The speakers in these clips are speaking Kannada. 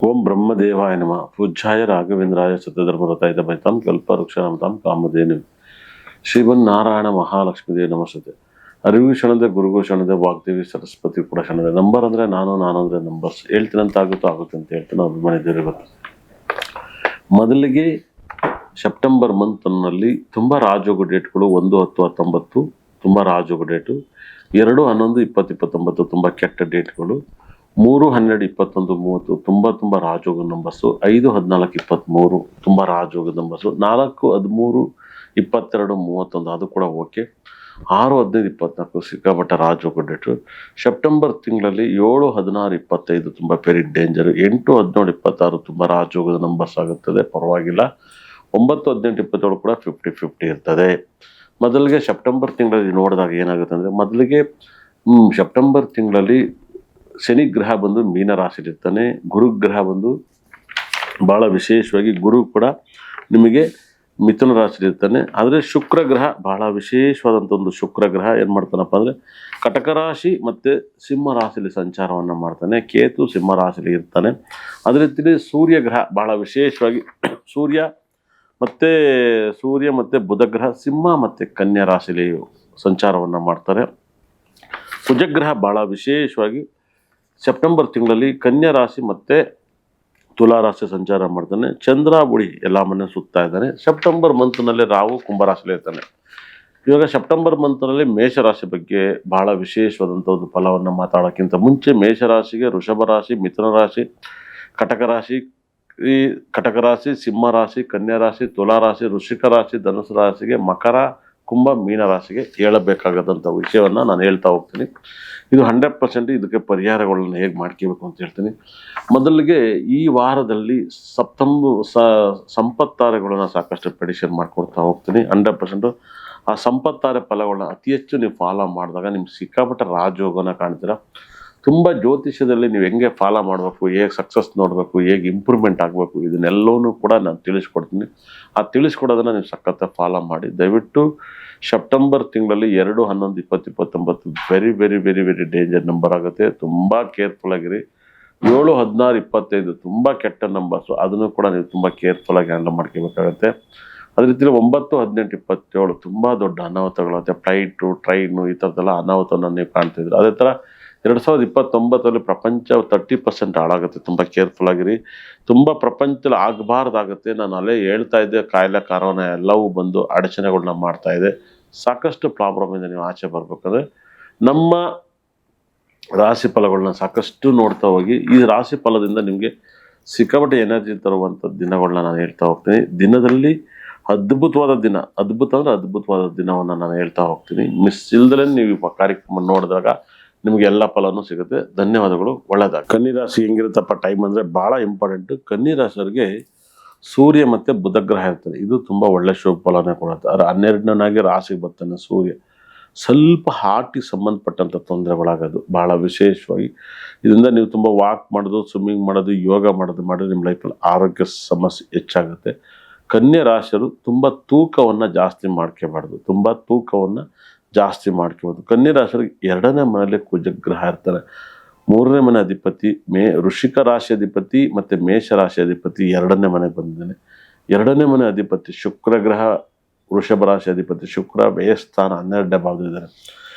ಓಂ ಬ್ರಹ್ಮದೇವಾಯ ನಮಃ. ಪೂಜ್ಯಾಯ ರಾಘವೇಂದ್ರಾಯ ಸತ್ಯಧರ್ಮರತಾಯ ಭೈತಾಂ ಕಲ್ಪವೃಕ್ಷಾಂ ಕಾಮಧೇನು ಶ್ರೀಮನ್ನಾರಾಯಣ ಮಹಾಲಕ್ಷ್ಮೀ ನಮಸ್ತೆ. ಅರಿವು ಕ್ಷಣದ ಗುರುಗೂ ಕ್ಷಣದ ವಾಗ್ದೇವಿ ಸರಸ್ವತಿ ಕೂಡ ಕ್ಷಣದ. ನಂಬರ್ ಅಂದ್ರೆ ನಾನು ಅಂದ್ರೆ ನಂಬರ್ಸ್ ಹೇಳ್ತೀನಂತ ಆಗುತ್ತೆ ಅಂತ ಹೇಳ್ತೀನಿ. ಅಭಿಮಾನಿ ದೇವರೇ ಗೊತ್ತು. ಮೊದಲಿಗೆ ಸೆಪ್ಟೆಂಬರ್ ಮಂತ್ನಲ್ಲಿ ತುಂಬ ರಾಜಯೋಗ ಡೇಟ್ಗಳು 1-10-19 ತುಂಬ ರಾಜಯೋಗ ಡೇಟು, 2-11-20-29 ತುಂಬ ಕೆಟ್ಟ ಡೇಟ್ಗಳು, 3-12-21-30 ತುಂಬ ರಾಜಯೋಗ ನಂಬರ್ಸು, 5-14-23 ತುಂಬ ರಾಜಯೋಗ ನಂಬರ್ಸು, 4-13-22-31 ಅದು ಕೂಡ ಓಕೆ, 6-15-24 ಸಿಕ್ಕಾಪಟ್ಟ ರಾಜಯೋಗ ಡೇಟು. ಸೆಪ್ಟೆಂಬರ್ ತಿಂಗಳಲ್ಲಿ 7-16-25 ತುಂಬ ವೆರಿ ಡೇಂಜರ್, 8-17-26 ತುಂಬ ರಾಜಯೋಗದ ನಂಬರ್ಸ್ ಆಗುತ್ತದೆ, ಪರವಾಗಿಲ್ಲ. 9-18-27 ಕೂಡ 50-50 ಇರ್ತದೆ. ಮೊದಲಿಗೆ ಸೆಪ್ಟೆಂಬರ್ ತಿಂಗಳಲ್ಲಿ ನೋಡಿದಾಗ ಏನಾಗುತ್ತೆ ಅಂದರೆ, ಮೊದಲಿಗೆ ಸೆಪ್ಟೆಂಬರ್ ತಿಂಗಳಲ್ಲಿ ಶನಿ ಗ್ರಹ ಬಂದು ಮೀನ ರಾಶಿಲಿರ್ತಾನೆ, ಗುರುಗ್ರಹ ಬಂದು ಭಾಳ ವಿಶೇಷವಾಗಿ ಗುರು ಕೂಡ ನಿಮಗೆ ಮಿಥುನ ರಾಶಿಲಿರ್ತಾನೆ. ಆದರೆ ಶುಕ್ರ ಗ್ರಹ ಭಾಳ ವಿಶೇಷವಾದಂಥ ಒಂದು ಶುಕ್ರ ಗ್ರಹ ಏನು ಮಾಡ್ತಾನಪ್ಪ ಅಂದರೆ ಕಟಕ ರಾಶಿ ಮತ್ತು ಸಿಂಹ ರಾಶಿಲಿ ಸಂಚಾರವನ್ನು ಮಾಡ್ತಾನೆ. ಕೇತು ಸಿಂಹ ರಾಶಿಲಿ ಇರ್ತಾನೆ. ಅದೇ ರೀತಿ ಸೂರ್ಯ ಗ್ರಹ ಭಾಳ ವಿಶೇಷವಾಗಿ ಸೂರ್ಯ ಮತ್ತು ಬುಧ ಗ್ರಹ ಸಿಂಹ ಮತ್ತು ಕನ್ಯಾ ರಾಶಿಲಿ ಸಂಚಾರವನ್ನು ಮಾಡ್ತಾರೆ. ಕುಜಗ್ರಹ ಭಾಳ ವಿಶೇಷವಾಗಿ ಸೆಪ್ಟೆಂಬರ್ ತಿಂಗಳಲ್ಲಿ ಕನ್ಯಾ ರಾಶಿ ಮತ್ತು ತುಲಾ ರಾಶಿ ಸಂಚಾರ ಮಾಡ್ತಾನೆ. ಚಂದ್ರ ಬುಡಿ ಎಲ್ಲ ಮನೆ ಸುತ್ತಾ ಇದ್ದಾನೆ. ಸೆಪ್ಟೆಂಬರ್ ಮಂತ್ನಲ್ಲಿ ರಾಹು ಕುಂಭರಾಶಿಲಿ ಇರ್ತಾನೆ. ಇವಾಗ ಸೆಪ್ಟೆಂಬರ್ ಮಂತ್ನಲ್ಲಿ ಮೇಷರಾಶಿ ಬಗ್ಗೆ ಭಾಳ ವಿಶೇಷವಾದಂಥ ಒಂದು ಫಲವನ್ನು ಮಾತಾಡೋಕ್ಕಿಂತ ಮುಂಚೆ, ಮೇಷರಾಶಿಗೆ ವೃಷಭ ರಾಶಿ, ಮಿಥುನ ರಾಶಿ, ಕಟಕ ರಾಶಿ, ಸಿಂಹ ರಾಶಿ, ಕನ್ಯಾ ರಾಶಿ, ತುಲಾ ರಾಶಿ, ವೃಶ್ಚಿಕ ರಾಶಿ, ಧನುಸು ರಾಶಿಗೆ, ಮಕರ, ಕುಂಭ, ಮೀನ ರಾಶಿಗೆ ಹೇಳಬೇಕಾಗದಂಥ ವಿಷಯವನ್ನು ನಾನು ಹೇಳ್ತಾ ಹೋಗ್ತೀನಿ. ಇದು 100% ಇದಕ್ಕೆ ಪರಿಹಾರಗಳನ್ನು ಹೇಗೆ ಮಾಡ್ಕೋಬೇಕು ಅಂತ ಹೇಳ್ತೀನಿ. ಮೊದಲಿಗೆ ಈ ವಾರದಲ್ಲಿ ಸಂಪತ್ತಾರೆ ಸಾಕಷ್ಟು ಪ್ರೆಡಿಕ್ಷನ್ ಮಾಡ್ಕೊಡ್ತಾ ಹೋಗ್ತೀನಿ. 100% ಆ ಸಂಪತ್ತಾರೆ ಫಲಗಳನ್ನ ಅತಿ ಹೆಚ್ಚು ನೀವು ಫಾಲೋ ಮಾಡಿದಾಗ ನಿಮ್ಗೆ ಸಿಕ್ಕಾಪಟ್ಟ ರಾಜಯೋಗನ ಕಾಣ್ತೀರ. ತುಂಬ ಜ್ಯೋತಿಷ್ಯದಲ್ಲಿ ನೀವು ಹೆಂಗೆ ಫಾಲೋ ಮಾಡಬೇಕು, ಹೇಗೆ ಸಕ್ಸಸ್ ನೋಡಬೇಕು, ಹೇಗೆ ಇಂಪ್ರೂವ್ಮೆಂಟ್ ಆಗಬೇಕು, ಇದನ್ನೆಲ್ಲವೂ ಕೂಡ ನಾನು ತಿಳಿಸ್ಕೊಡ್ತೀನಿ. ಆ ತಿಳಿಸ್ಕೊಡೋದನ್ನು ನೀವು ಸಖತ್ತಾಗಿ ಫಾಲೋ ಮಾಡಿ. ದಯವಿಟ್ಟು ಸೆಪ್ಟೆಂಬರ್ ತಿಂಗಳಲ್ಲಿ 2-11-20-29 very very very very danger number ಆಗುತ್ತೆ. ತುಂಬ ಕೇರ್ಫುಲ್ ಆಗಿರಿ. 7-16-25 ತುಂಬ ಕೆಟ್ಟ ನಂಬರ್ಸು, ಅದನ್ನು ಕೂಡ ನೀವು ತುಂಬ ಕೇರ್ಫುಲ್ಲಾಗಿ ಹ್ಯಾಂಡಲ್ ಮಾಡ್ಕೋಬೇಕಾಗತ್ತೆ. ಅದೇ ರೀತಿ 9-18-27 ತುಂಬ ದೊಡ್ಡ ಅನಾಹುತಗಳಾಗುತ್ತೆ. ಫ್ಲೈಟು, ಟ್ರೈನು ಈ ಥರದ್ದೆಲ್ಲ ಅನಾಹುತವನ್ನು ನೀವು ಕಾಣ್ತಿದ್ರು. ಅದೇ ಥರ 2029 ಪ್ರಪಂಚ 30% ಹಾಳಾಗುತ್ತೆ. ತುಂಬ ಕೇರ್ಫುಲ್ ಆಗಿರಿ. ತುಂಬ ಪ್ರಪಂಚದಲ್ಲಿ ಆಗಬಾರ್ದಾಗುತ್ತೆ. ನಾನು ಅಲ್ಲೇ ಹೇಳ್ತಾ ಇದ್ದೆ, ಕಾಯಿಲೆ ಕಾರೋನ ಎಲ್ಲವೂ ಬಂದು ಅಡಚಣೆಗಳನ್ನ ಮಾಡ್ತಾ ಇದೆ. ಸಾಕಷ್ಟು ಪ್ರಾಬ್ಲಮಿಂದ ನೀವು ಆಚೆ ಬರ್ಬೇಕಂದ್ರೆ ನಮ್ಮ ರಾಶಿ ಫಲಗಳನ್ನ ಸಾಕಷ್ಟು ನೋಡ್ತಾ ಹೋಗಿ. ಈ ರಾಶಿ ಫಲದಿಂದ ನಿಮಗೆ ಸಿಕ್ಕಾಪಟ್ಟೆ ಎನರ್ಜಿ ತರುವಂಥ ದಿನಗಳನ್ನ ನಾನು ಹೇಳ್ತಾ ಹೋಗ್ತೀನಿ. ದಿನದಲ್ಲಿ ಅದ್ಭುತವಾದ ದಿನವನ್ನು ನಾನು ಹೇಳ್ತಾ ಹೋಗ್ತೀನಿ. ಮಿಸ್ ಇಲ್ದಲೇ ನೀವು ಕಾರ್ಯಕ್ರಮ ನೋಡಿದಾಗ ನಿಮಗೆ ಎಲ್ಲ ಫಲನೂ ಸಿಗುತ್ತೆ. ಧನ್ಯವಾದಗಳು. ಒಳ್ಳೆಯದಾಗ. ಕನ್ನಿ ರಾಶಿ ಹೆಂಗಿರುತ್ತಪ್ಪ ಟೈಮ್ ಅಂದರೆ ಭಾಳ ಇಂಪಾರ್ಟೆಂಟು. ಕನ್ನಿ ರಾಶಿಯವರಿಗೆ ಸೂರ್ಯ ಮತ್ತು ಬುಧ ಗ್ರಹ ಇರ್ತದೆ. ಇದು ತುಂಬ ಒಳ್ಳೆ ಶುಭ ಫಲನೇ ಕೊಡುತ್ತೆ. ಆದರೆ 12ನೇನಾಗಿ ರಾಶಿಗೆ ಬರ್ತಾನೆ ಸೂರ್ಯ. ಸ್ವಲ್ಪ ಹಾರ್ಟಿಗೆ ಸಂಬಂಧಪಟ್ಟಂಥ ತೊಂದರೆಗಳಾಗೋದು ಭಾಳ ವಿಶೇಷವಾಗಿ. ಇದರಿಂದ ನೀವು ತುಂಬ ವಾಕ್ ಮಾಡೋದು, ಸ್ವಿಮ್ಮಿಂಗ್ ಮಾಡೋದು, ಯೋಗ ಮಾಡೋದು ನಿಮ್ಮ ಲೈಫಲ್ಲಿ ಆರೋಗ್ಯ ಸಮಸ್ಯೆ ಹೆಚ್ಚಾಗುತ್ತೆ. ಕನ್ಯಾ ರಾಶಿಯವರು ತುಂಬ ತೂಕವನ್ನು ಜಾಸ್ತಿ ಮಾಡ್ಕೋಬೋದು. ಕನ್ಯಾ ರಾಶಿಯವರಿಗೆ 2ನೇ ಮನೆಯಲ್ಲಿ ಕುಜಗ್ರಹ ಇರ್ತಾರೆ. 3ನೇ ಮನೆ ಅಧಿಪತಿ ವೃಶ್ಚಿಕ ರಾಶಿ ಅಧಿಪತಿ ಮತ್ತು ಮೇಷ ರಾಶಿ ಅಧಿಪತಿ 2ನೇ ಮನೆಗೆ ಬಂದಿದ್ದಾನೆ. 2ನೇ ಮನೆ ಅಧಿಪತಿ ಶುಕ್ರ ಗ್ರಹ, ವೃಷಭ ರಾಶಿ ಅಧಿಪತಿ ಶುಕ್ರ ವ್ಯಯಸ್ಥಾನ 12ನೇ ಭಾವದಲ್ಲಿದ್ದಾರೆ.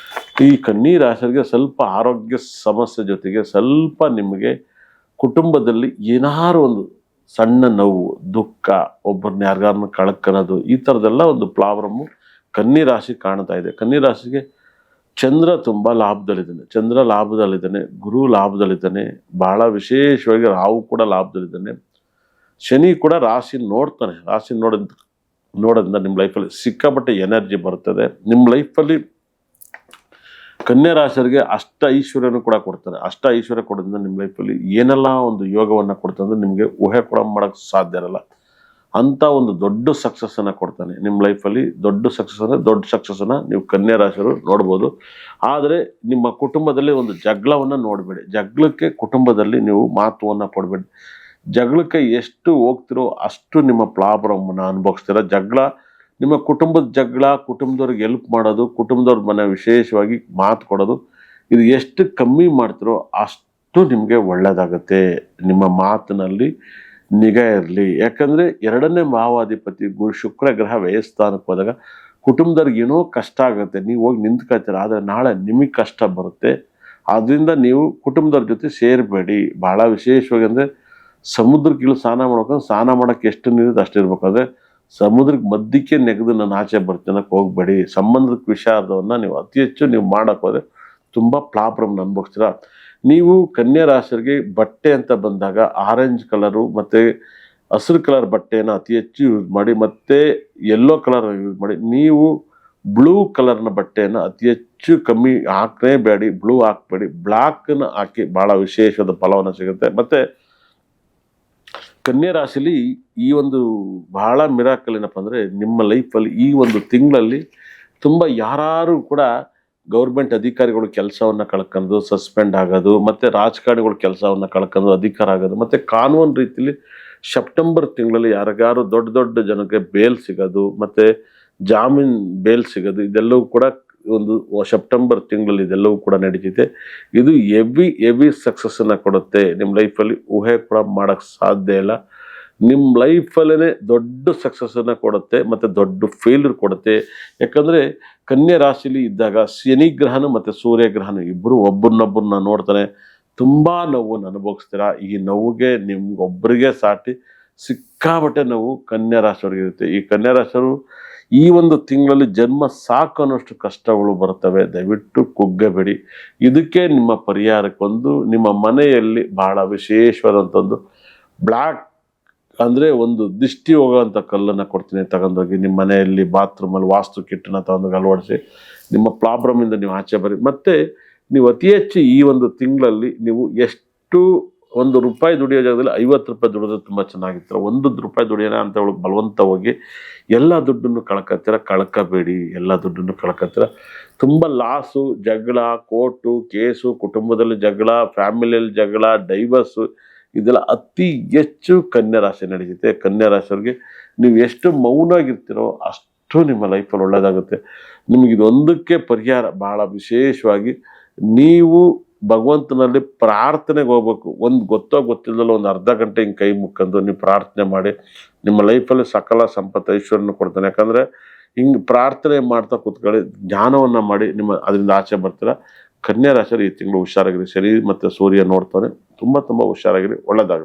ಈ ಕನ್ಯಾ ರಾಶಿಯವರಿಗೆ ಸ್ವಲ್ಪ ಆರೋಗ್ಯ ಸಮಸ್ಯೆ ಜೊತೆಗೆ ಸ್ವಲ್ಪ ನಿಮಗೆ ಕುಟುಂಬದಲ್ಲಿ ಏನಾರು ಒಂದು ಸಣ್ಣ ನೋವು, ದುಃಖ, ಒಬ್ಬರನ್ನ ಯಾರಿಗಾರನ್ನ ಕಳ್ಕೊಳ್ಳೋದು, ಈ ಥರದ್ದೆಲ್ಲ ಒಂದು ಪ್ರಾಬ್ಲಮ್ಮು ಕನ್ಯಾ ರಾಶಿ ಕಾಣ್ತಾ ಇದೆ. ಕನ್ಯಾ ರಾಶಿಗೆ ಚಂದ್ರ ತುಂಬ ಲಾಭದಲ್ಲಿದ್ದಾನೆ, ಗುರು ಲಾಭದಲ್ಲಿದ್ದಾನೆ, ಭಾಳ ವಿಶೇಷವಾಗಿ ರಾಹು ಕೂಡ ಲಾಭದಲ್ಲಿದ್ದಾನೆ, ಶನಿ ಕೂಡ ರಾಶಿ ನೋಡ್ತಾನೆ. ರಾಶಿ ನೋಡೋದ್ರಿಂದ ನಿಮ್ಮ ಲೈಫಲ್ಲಿ ಸಿಕ್ಕಾಪಟ್ಟೆ ಎನರ್ಜಿ ಬರ್ತದೆ. ನಿಮ್ಮ ಲೈಫಲ್ಲಿ ಕನ್ಯಾ ರಾಶಿಯವರಿಗೆ ಐಶ್ವರ್ಯನೂ ಕೂಡ ಕೊಡ್ತಾರೆ. ಐಶ್ವರ್ಯ ಕೊಡೋದ್ರಿಂದ ನಿಮ್ಮ ಲೈಫಲ್ಲಿ ಏನೆಲ್ಲ ಒಂದು ಯೋಗವನ್ನು ಕೊಡ್ತಾರೆ ಅಂದರೆ ನಿಮಗೆ ಊಹೆ ಕೂಡ ಮಾಡೋಕ್ಕೆ ಸಾಧ್ಯ ಇರಲ್ಲ. ಅಂಥ ಒಂದು ದೊಡ್ಡ ಸಕ್ಸಸ್ಸನ್ನು ಕೊಡ್ತಾನೆ ನಿಮ್ಮ ಲೈಫಲ್ಲಿ. ದೊಡ್ಡ ಸಕ್ಸಸ್ಸನ್ನು ನೀವು ಕನ್ಯಾ ರಾಶಿಯವರು ನೋಡ್ಬೋದು. ಆದರೆ ನಿಮ್ಮ ಕುಟುಂಬದಲ್ಲಿ ಒಂದು ಜಗಳವನ್ನು ನೋಡಬೇಡಿ. ಜಗಳಕ್ಕೆ ಕುಟುಂಬದಲ್ಲಿ ನೀವು ಮಹತ್ವವನ್ನು ಕೊಡಬೇಡಿ. ಜಗಳಕ್ಕೆ ಎಷ್ಟು ಹೋಗ್ತಿರೋ ಅಷ್ಟು ನಿಮ್ಮ ಪ್ರಾಬ್ಲಮ್ಮನ್ನು ಅನುಭವಿಸ್ತೀರ. ನಿಮ್ಮ ಕುಟುಂಬದ ಜಗಳ, ಕುಟುಂಬದವ್ರಿಗೆ ಹೆಲ್ಪ್ ಮಾಡೋದು, ಕುಟುಂಬದವ್ರ ಮನೆ ವಿಶೇಷವಾಗಿ ಮಾತು ಕೊಡೋದು, ಇದು ಎಷ್ಟು ಕಮ್ಮಿ ಮಾಡ್ತಿರೋ ಅಷ್ಟು ನಿಮಗೆ ಒಳ್ಳೆಯದಾಗುತ್ತೆ. ನಿಮ್ಮ ಮಾತಿನಲ್ಲಿ ನಿಗಾ ಇರಲಿ. ಯಾಕಂದರೆ 2ನೇ ಭಾವಾಧಿಪತಿ ಶುಕ್ರ ಗ್ರಹ ವ್ಯಯಸ್ಥಾನಕ್ಕೆ ಹೋದಾಗ ಕುಟುಂಬದವ್ರಿಗೆ ಏನೋ ಕಷ್ಟ ಆಗುತ್ತೆ, ನೀವು ಹೋಗಿ ನಿಂತ್ಕೊಳ್ತೀರ, ಆದರೆ ನಾಳೆ ನಿಮಗೆ ಕಷ್ಟ ಬರುತ್ತೆ. ಆದ್ದರಿಂದ ನೀವು ಕುಟುಂಬದವ್ರ ಜೊತೆ ಸೇರಬೇಡಿ. ಭಾಳ ವಿಶೇಷವಾಗಿ ಅಂದರೆ ಸಮುದ್ರಕ್ಕೆ ಸ್ನಾನ ಮಾಡ್ಕೊಂಡು ಸ್ನಾನ ಮಾಡೋಕ್ಕೆ ಎಷ್ಟು ನೀರಿದೆ ಅಷ್ಟು ಇರ್ಬೇಕು. ಆದರೆ ಸಮುದ್ರಕ್ಕೆ ಮಧ್ಯಕ್ಕೆ ನೆಗೆದು ನಾನು ಆಚೆ ಬರ್ತೀನಿ ಅನ್ನೋಕ್ಕೆ ಹೋಗಬೇಡಿ. ಸಂಬಂಧದ ವಿಷಾದವನ್ನು ನೀವು ಅತಿ ಹೆಚ್ಚು ನೀವು ಮಾಡೋಕ್ಕೆ ಹೋದರೆ ತುಂಬ ಪ್ರಾಬ್ಲಮ್ನ ಅನುಭವಿಸ್ತೀರ. ನೀವು ಕನ್ಯಾ ರಾಶಿಯವರಿಗೆ ಬಟ್ಟೆ ಅಂತ ಬಂದಾಗ ಆರೆಂಜ್ ಕಲರು ಮತ್ತು ಹಸಿರು ಕಲರ್ ಬಟ್ಟೆಯನ್ನು ಅತಿ ಹೆಚ್ಚು ಯೂಸ್ ಮಾಡಿ, ಮತ್ತು ಯೆಲ್ಲೋ ಕಲರ್ ಯೂಸ್ ಮಾಡಿ. ನೀವು ಬ್ಲೂ ಕಲರ್ನ ಬಟ್ಟೆಯನ್ನು ಅತಿ ಹೆಚ್ಚು ಕಮ್ಮಿ ಹಾಕಲೇಬೇಡಿ, ಬ್ಲೂ ಹಾಕಬೇಡಿ, ಬ್ಲ್ಯಾಕನ್ನು ಹಾಕಿ ಭಾಳ ವಿಶೇಷವಾದ ಫಲವನ್ನು ಸಿಗುತ್ತೆ. ಮತ್ತು ಕನ್ಯಾ ರಾಶಿಲಿ ಈ ಒಂದು ಬಹಳ ಮಿರಾಕಲ್ ಏನಪ್ಪ ಅಂದರೆ, ನಿಮ್ಮ ಲೈಫಲ್ಲಿ ಈ ಒಂದು ತಿಂಗಳಲ್ಲಿ ತುಂಬ ಯಾರು ಕೂಡ ಗೌರ್ಮೆಂಟ್ ಅಧಿಕಾರಿಗಳು ಕೆಲಸವನ್ನು ಕಳ್ಕೊಂಡು ಸಸ್ಪೆಂಡ್ ಆಗೋದು, ಮತ್ತು ರಾಜಕಾರಣಿಗಳು ಕೆಲಸವನ್ನು ಕಳ್ಕೊಂಡು ಅಧಿಕಾರ ಆಗೋದು, ಮತ್ತು ಕಾನೂನು ರೀತಿಯಲ್ಲಿ ಸೆಪ್ಟೆಂಬರ್ ತಿಂಗಳಲ್ಲಿ ಯಾರಿಗಾರು ದೊಡ್ಡ ದೊಡ್ಡ ಜನಕ್ಕೆ ಬೇಲ್ ಸಿಗೋದು, ಮತ್ತು ಜಾಮೀನು ಬೇಲ್ ಸಿಗೋದು, ಇದೆಲ್ಲವೂ ಕೂಡ ಒಂದು ಸೆಪ್ಟೆಂಬರ್ ತಿಂಗಳಲ್ಲಿ ಇದೆಲ್ಲವೂ ಕೂಡ ನಡೀತಿದೆ. ಇದು ಹೆವಿ ಸಕ್ಸಸ್ಸನ್ನು ಕೊಡುತ್ತೆ. ನಿಮ್ಮ ಲೈಫಲ್ಲಿ ಊಹೆ ಕೂಡ ಮಾಡೋಕ್ಕೆ ಸಾಧ್ಯ ಇಲ್ಲ. ನಿಮ್ಮ ಲೈಫಲ್ಲೇ ದೊಡ್ಡ ಸಕ್ಸಸ್ಸನ್ನು ಕೊಡುತ್ತೆ ಮತ್ತು ದೊಡ್ಡ ಫೇಲ್ಯೂರ್ ಕೊಡುತ್ತೆ. ಯಾಕಂದರೆ ಕನ್ಯಾ ರಾಶಿಲಿ ಇದ್ದಾಗ ಶನಿ ಗ್ರಹನು ಮತ್ತು ಸೂರ್ಯ ಗ್ರಹನು ಇಬ್ಬರು ಒಬ್ಬರನ್ನೊಬ್ಬರನ್ನ ನೋಡ್ತಾನೆ. ತುಂಬ ನೋವನ್ನು ಅನುಭವಿಸ್ತೀರ. ಈ ನೋವಿಗೆ ನಿಮ್ಗೊಬ್ಬರಿಗೆ ಸಾಟಿ ಸಿಕ್ಕಾಬಟ್ಟೆ ನೋವು ಕನ್ಯಾ ರಾಶಿಯವ್ರಿಗೆ ಇರುತ್ತೆ. ಈ ಕನ್ಯಾ ರಾಶಿಯವರು ಈ ಒಂದು ತಿಂಗಳಲ್ಲಿ ಜನ್ಮ ಸಾಕು ಅನ್ನೋಷ್ಟು ಕಷ್ಟಗಳು ಬರ್ತವೆ. ದಯವಿಟ್ಟು ಕುಗ್ಗಬೇಡಿ. ಇದಕ್ಕೆ ನಿಮ್ಮ ಪರಿಹಾರಕ್ಕೊಂದು ನಿಮ್ಮ ಮನೆಯಲ್ಲಿ ಬಹಳ ವಿಶೇಷವಾದಂಥ ಒಂದು ಬ್ಲ್ಯಾಕ್ ಅಂದರೆ ಒಂದು ದಿಷ್ಟಿ ಹೋಗೋವಂಥ ಕಲ್ಲನ್ನು ಕೊಡ್ತೀನಿ, ತಗೊಂಡೋಗಿ ನಿಮ್ಮ ಮನೆಯಲ್ಲಿ ಬಾತ್ರೂಮಲ್ಲಿ ವಾಸ್ತು ಕಿಟ್ಟನ್ನು ತಗೊಂಡೋಗಿ ಅಳವಡಿಸಿ ನಿಮ್ಮ ಪ್ರಾಬ್ಲಮಿಂದ ನೀವು ಆಚೆ ಬರ್ರಿ. ಮತ್ತು ನೀವು ಅತಿ ಹೆಚ್ಚು ಈ ಒಂದು ತಿಂಗಳಲ್ಲಿ ನೀವು ಎಷ್ಟು ₹1 ದುಡಿಯೋ ಜಾಗದಲ್ಲಿ ₹50 ದುಡಿದ್ರೆ ತುಂಬ ಚೆನ್ನಾಗಿರ್ತಾರೆ. ₹1 ದುಡಿಯೋಣ ಅಂತ ಹೇಳಿ ಬಲವಂತ ಹೋಗಿ ಎಲ್ಲ ದುಡ್ಡನ್ನು ಕಳ್ಕೋಬೇಡಿ. ಎಲ್ಲ ದುಡ್ಡನ್ನು ಕಳ್ಕೊತೀರ. ತುಂಬ ಲಾಸು, ಜಗಳ, ಕೋರ್ಟು ಕೇಸು, ಕುಟುಂಬದಲ್ಲಿ ಜಗಳ, ಫ್ಯಾಮಿಲಿಯಲ್ಲಿ ಜಗಳ, ಡೈವರ್ಸು, ಇದೆಲ್ಲ ಅತಿ ಹೆಚ್ಚು ಕನ್ಯಾ ರಾಶಿ ನಡೀತಿದೆ. ಕನ್ಯಾ ರಾಶಿಯವ್ರಿಗೆ ನೀವು ಎಷ್ಟು ಮೌನವಾಗಿರ್ತೀರೋ ಅಷ್ಟು ನಿಮ್ಮ ಲೈಫಲ್ಲಿ ಒಳ್ಳೆಯದಾಗುತ್ತೆ. ನಿಮಗಿದೊಂದಕ್ಕೆ ಪರಿಹಾರ ಭಾಳ ವಿಶೇಷವಾಗಿ ನೀವು ಭಗವಂತನಲ್ಲಿ ಪ್ರಾರ್ಥನೆಗೆ ಹೋಗ್ಬೇಕು. ಒಂದು ಗೊತ್ತಿಲ್ಲದಲ್ಲ ಒಂದು ಅರ್ಧ ಗಂಟೆ ಹಿಂಗೆ ಕೈ ಮುಕ್ಕೊಂಡು ನೀವು ಪ್ರಾರ್ಥನೆ ಮಾಡಿ, ನಿಮ್ಮ ಲೈಫಲ್ಲಿ ಸಕಲ ಸಂಪತ್ತು ಐಶ್ವರ್ಯನ ಕೊಡ್ತಾನೆ. ಯಾಕಂದರೆ ಹಿಂಗೆ ಪ್ರಾರ್ಥನೆ ಮಾಡ್ತಾ ಕೂತ್ಕೊಳ್ಳಿ, ಜ್ಞಾನವನ್ನು ಮಾಡಿ ಅದರಿಂದ ಆಚೆ ಬರ್ತೀರ. ಕನ್ಯಾ ರಾಶಿಯವರು ಈ ತಿಂಗಳು ಹುಷಾರಾಗಿರಿ. ಶನಿ ಮತ್ತು ಸೂರ್ಯ ನೋಡ್ತಾನೆ. ತುಂಬ ಹುಷಾರಾಗಿರಿ. ಒಳ್ಳೆಯದಾಗುತ್ತೆ.